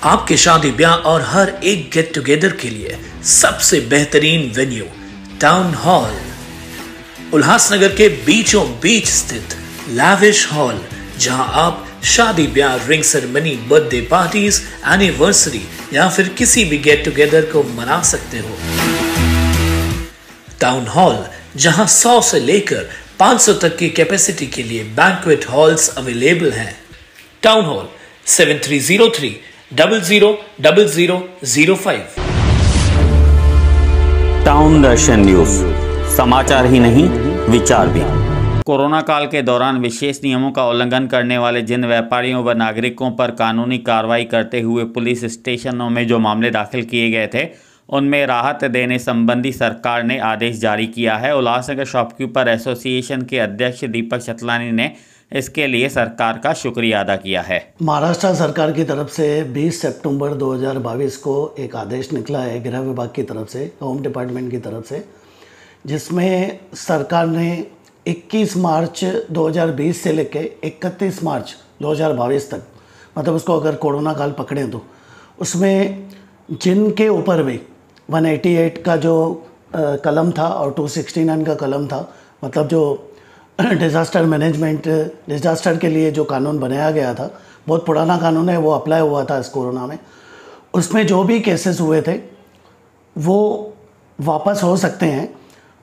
आपके शादी ब्याह और हर एक गेट टुगेदर के लिए सबसे बेहतरीन वेन्यू टाउन हॉल। उल्लासनगर के बीचों बीच स्थित लैविश हॉल, जहां आप शादी ब्याह, ring ceremony, birthday parties, anniversary या फिर किसी भी गेट टुगेदर को मना सकते हो। टाउन हॉल, जहां 100 से लेकर 500 तक की कैपेसिटी के लिए बैंक्वेट हॉल्स अवेलेबल हैं। Town hall 7303000005। टाउन दर्शन न्यूज, समाचार ही नहीं विचार भी। कोरोना काल के दौरान विशेष नियमों का उल्लंघन करने वाले जिन व्यापारियों व नागरिकों पर कानूनी कार्रवाई करते हुए पुलिस स्टेशनों में जो मामले दाखिल किए गए थे, उनमें राहत देने संबंधी सरकार ने आदेश जारी किया है। उल्लासनगर शॉपकीपर एसोसिएशन के अध्यक्ष दीपक चतलानी ने इसके लिए सरकार का शुक्रिया अदा किया है। महाराष्ट्र सरकार की तरफ से 20 सितंबर 2022 को एक आदेश निकला है गृह विभाग की तरफ से, होम डिपार्टमेंट की तरफ से, जिसमें सरकार ने 21 मार्च 2020 से लेकर 31 मार्च 2022 तक, मतलब उसको अगर कोरोना काल पकड़ें तो उसमें जिनके ऊपर भी 188 का जो कलम था और 269 का कलम था, मतलब जो डिज़ास्टर मैनेजमेंट, डिज़ास्टर के लिए जो कानून बनाया गया था, बहुत पुराना कानून है, वो अप्लाई हुआ था इस कोरोना में। उसमें जो भी केसेस हुए थे वो वापस हो सकते हैं।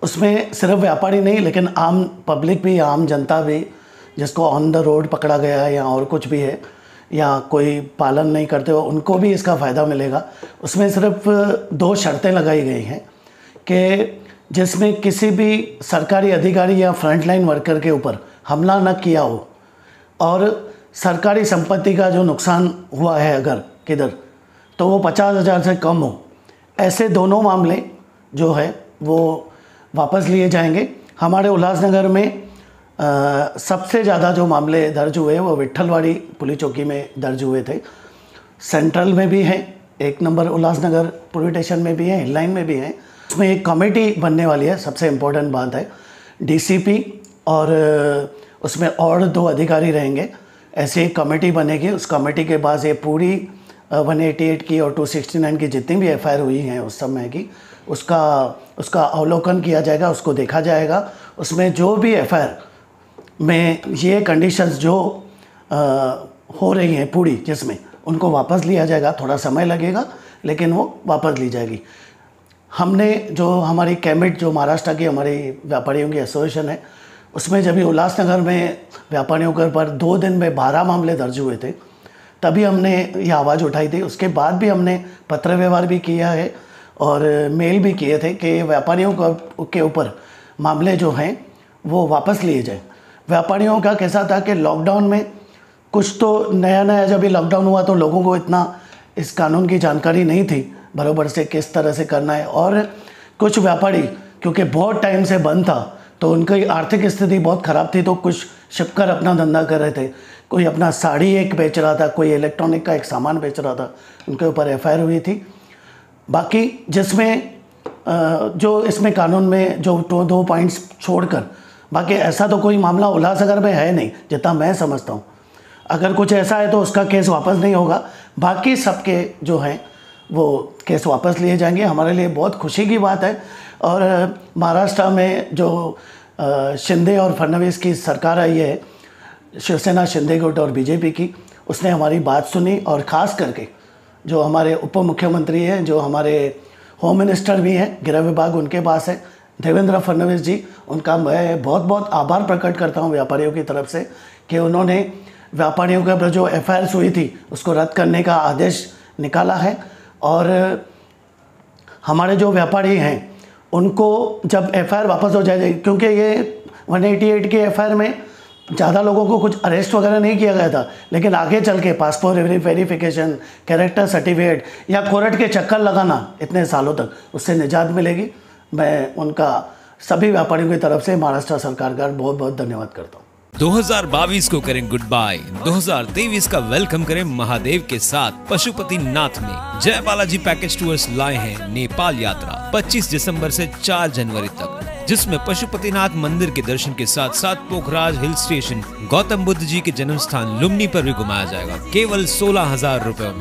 उसमें सिर्फ व्यापारी नहीं, लेकिन आम पब्लिक भी, आम जनता भी, जिसको ऑन द रोड पकड़ा गया है या और कुछ भी है या कोई पालन नहीं करते हो, उनको भी इसका फ़ायदा मिलेगा। उसमें सिर्फ 2 शर्तें लगाई गई हैं कि जिसमें किसी भी सरकारी अधिकारी या फ्रंटलाइन वर्कर के ऊपर हमला न किया हो और सरकारी संपत्ति का जो नुकसान हुआ है अगर किधर, तो वो 50,000 से कम हो। ऐसे दोनों मामले जो है वो वापस लिए जाएंगे। हमारे उल्लासनगर में सबसे ज़्यादा जो मामले दर्ज हुए वो विट्ठलवाड़ी पुलिस चौकी में दर्ज हुए थे। सेंट्रल में भी हैं, 1 नंबर उल्लासनगर पुलिस स्टेशन में भी हैं, हिल लाइन में भी हैं। उसमें एक कमेटी बनने वाली है, सबसे इम्पोर्टेंट बात है, डीसीपी और उसमें और 2 अधिकारी रहेंगे। ऐसे एक कमेटी बनेगी। उस कमेटी के बाद ये पूरी 188 की और 269 की जितनी भी एफआईआर हुई हैं उस समय की, उसका अवलोकन किया जाएगा, उसको देखा जाएगा। उसमें जो भी एफआईआर में ये कंडीशंस जो हो रही हैं पूरी, जिसमें उनको वापस लिया जाएगा। थोड़ा समय लगेगा लेकिन वो वापस ली जाएगी। हमने जो हमारी कैमिट, जो महाराष्ट्र की हमारी व्यापारियों की एसोसिएशन है, उसमें जब भी उल्लासनगर में व्यापारियों के ऊपर 2 दिन में 12 मामले दर्ज हुए थे, तभी हमने ये आवाज़ उठाई थी। उसके बाद भी हमने पत्र व्यवहार भी किया है और मेल भी किए थे कि व्यापारियों के ऊपर मामले जो हैं वो वापस लिए जाए। व्यापारियों का कैसा था कि लॉकडाउन में कुछ तो नया जब ये लॉकडाउन हुआ तो लोगों को इतना इस कानून की जानकारी नहीं थी बराबर से किस तरह से करना है, और कुछ व्यापारी क्योंकि बहुत टाइम से बंद था तो उनकी आर्थिक स्थिति बहुत ख़राब थी, तो कुछ छिपकर अपना धंधा कर रहे थे। कोई अपना साड़ी एक बेच रहा था, कोई इलेक्ट्रॉनिक का एक सामान बेच रहा था, उनके ऊपर एफआईआर हुई थी। बाकी जिसमें जो इसमें कानून में जो 2 पॉइंट्स छोड़कर बाकी ऐसा तो कोई मामला उल्लासनगर में है नहीं जितना मैं समझता हूँ। अगर कुछ ऐसा है तो उसका केस वापस नहीं होगा। बाकी सबके जो हैं वो केस वापस लिए जाएंगे। हमारे लिए बहुत खुशी की बात है। और महाराष्ट्र में जो शिंदे और फडणवीस की सरकार आई है, शिवसेना शिंदे गुट और बीजेपी की, उसने हमारी बात सुनी और ख़ास करके जो हमारे उप मुख्यमंत्री हैं, जो हमारे होम मिनिस्टर भी हैं, गृह विभाग उनके पास है, देवेंद्र फडणवीस जी, उनका मैं बहुत बहुत आभार प्रकट करता हूं व्यापारियों की तरफ से कि उन्होंने व्यापारियों के ऊपर जो एफआईआर हुई थी उसको रद्द करने का आदेश निकाला है। और हमारे जो व्यापारी हैं उनको जब एफआईआर वापस हो जाएगी, क्योंकि ये 188 के एफआईआर में ज़्यादा लोगों को कुछ अरेस्ट वगैरह नहीं किया गया था, लेकिन आगे चल के पासपोर्ट वेरिफिकेशन, कैरेक्टर सर्टिफिकेट या कोर्ट के चक्कर लगाना इतने सालों तक, उससे निजात मिलेगी। मैं उनका सभी व्यापारियों की तरफ से महाराष्ट्र सरकार का बहुत बहुत धन्यवाद करता हूँ। 2022 को करें गुड बाय, 2023 का वेलकम करें महादेव के साथ पशुपतिनाथ में। जय बालाजी पैकेज टूर्स लाए हैं नेपाल यात्रा 25 दिसंबर से 4 जनवरी तक, जिसमें पशुपतिनाथ मंदिर के दर्शन के साथ साथ पोखराज हिल स्टेशन, गौतम बुद्ध जी के जन्म स्थान लुम्बिनी पर भी घुमाया जाएगा केवल 16,000 रुपए में।